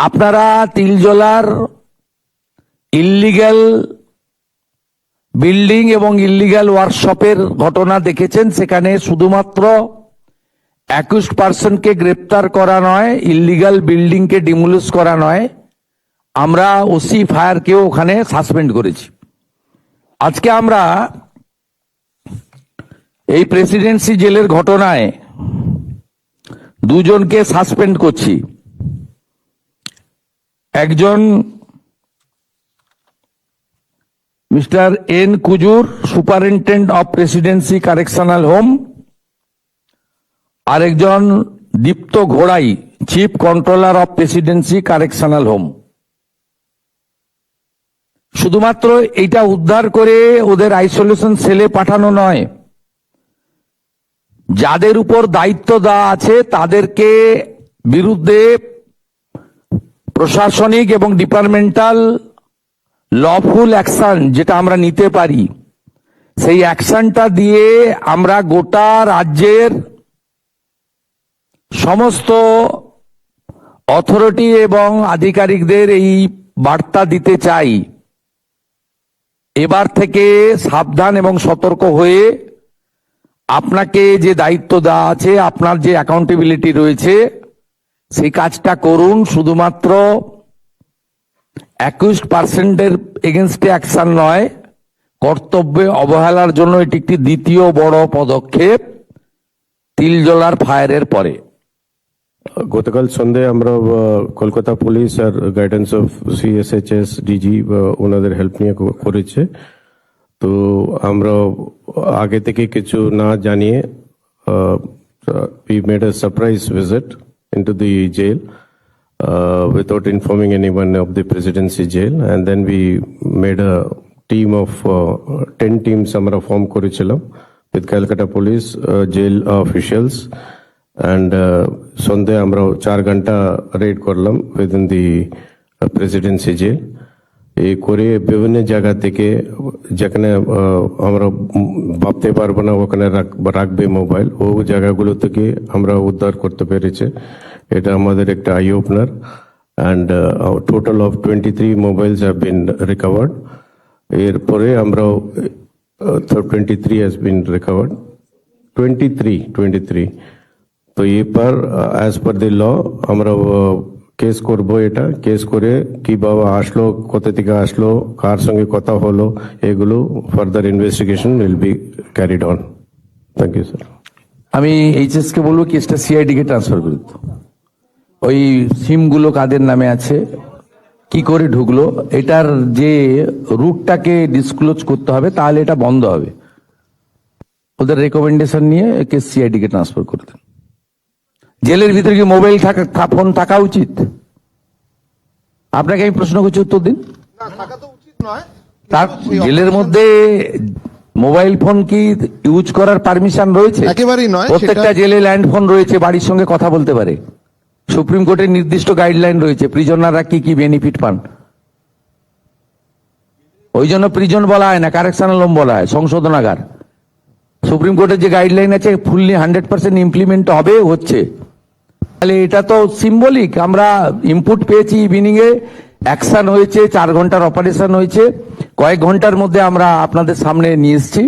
আপনারা তিলজলার illegal building এবং illegal ওয়ার্কশপের ঘটনা দেখেছেন। সেখানে শুধুমাত্র 21% কে গ্রেপ্তার করা নয়, ইল্লিগ্যাল বিল্ডিং কে ডিমোলিশ করা নয়, আমরা ওসি ফায়ারকেও ওখানে সাসপেন্ড করেছি। আজকে আমরা এই প্রেসিডেন্সি জেলের ঘটনায় দুজনকে সাসপেন্ড করছি। একজন Mister N Kujur, superintendent of Presidency correctional home, আরেকজন দীপ্ত ঘোড়াই, chief controller of Presidency correctional home. শুধুমাত্র এইটা উদ্ধার করে ওদের আইসোলেশন সেলে পাঠানো নয়, যাদের উপর দায়িত্ব দেওয়া আছে তাদেরকে বিরুদ্ধে প্রশাসনিক এবং ডিপার্টমেন্টাল লফুল অ্যাকশন যেটা আমরা নিতে পারি, সেই অ্যাকশনটা দিয়ে আমরা গোটা রাজ্যের সমস্ত অথরিটি এবং আধিকারিকদের এই বার্তা দিতে চাই, এবার থেকে সাবধান এবং সতর্ক হয়ে আপনাকে যে দায়িত্ব দেওয়া আছে, আপনার যে অ্যাকাউন্টেবিলিটি রয়েছে, সেই কাজটা করুন। শুধুমাত্র 21% এগেনস্টে অ্যাকশন নয়, কর্তব্যে অবহেলার জন্য এটি একটি দ্বিতীয় বড় পদক্ষেপ তিলজলার ফায়ারের পরে। গতকাল সন্ধ্যায় আমরা কলকাতা পুলিশ আর গাইডেন্স অফ সিএসএইচএস ডিজি ওনাদের হেল্প নিয়ে করেছে। তো আমরা আগে থেকে কিছু না জানিয়ে we made a surprise visit into the jail without informing anyone of the presidency jail, and then we made a team of 10 teams আমরা ফর্ম করেছিলাম with Calcutta police jail officials, and সন্ধ্যায় আমরা 4 ঘন্টা রেড করলাম within the presidency jail। এই করে বিভিন্ন জায়গা থেকে যেখানে আমরা ভাবতে পারবো না ওখানে রাখবে মোবাইল, ও জায়গাগুলো থেকে আমরা উদ্ধার করতে পেরেছে। এটা আমাদের একটা I opener. And total of 23 mobiles have been recovered. এরপরে আমরা 23 হ্যাজ বিন রিকভার্ড, 23। তো এরপর অ্যাজ পার দি ল আমরা কেস করব। এটা কেস করে কিভাবে আসলো, কোথা থেকে আসলো, কার সঙ্গে কথা হলো, এগুলো further investigation will be carried on. Thank you sir. আমি এইচএস কে বলবো কেসটা সিআইডি কে ট্রান্সফার করে দিতে। ওই সিমগুলো কাদের নামে আছে, কি করে ঢুকলো, এটার যে রুটটাকে ডিসক্লোজ করতে হবে, তাহলে এটা বন্ধ হবে। ওদের রেকমেন্ডেশন নিয়ে কেস সিআইডি কে ট্রান্সফার করে দেন। জেলের ভিতরে কি মোবাইল ফোন থাকা উচিত? আপনাকে আমি প্রশ্ন করছি, উত্তর দিন। তার জেলের মধ্যে মোবাইল ফোন কি ইউজ করার পারমিশন রয়েছে? একেবারেই নয়। প্রত্যেকটা জেলে ল্যান্ড ফোন রয়েছে, বাড়ির সঙ্গে কথা বলতে পারে। সুপ্রিম কোর্টের নির্দিষ্ট গাইডলাইন রয়েছে প্রিজনাররা কি কি বেনিফিট পান। ওই জন্য প্রিজন বলা হয় না, কারেকশনাল হোম বলা হয়, সংশোধনাগার। সুপ্রিম কোর্টের যে গাইডলাইন আছে ফুললি 100% ইমপ্লিমেন্ট হবে, হচ্ছে। তাহলে এটা তো সিম্বলিক। আমরা ইনপুট পেয়েছি, ইভিনিং এ অ্যাকশন হয়েছে, 4 ঘন্টার অপারেশন হয়েছে, কয়েক ঘন্টার মধ্যে আমরা আপনাদের সামনে নিয়ে এসেছি।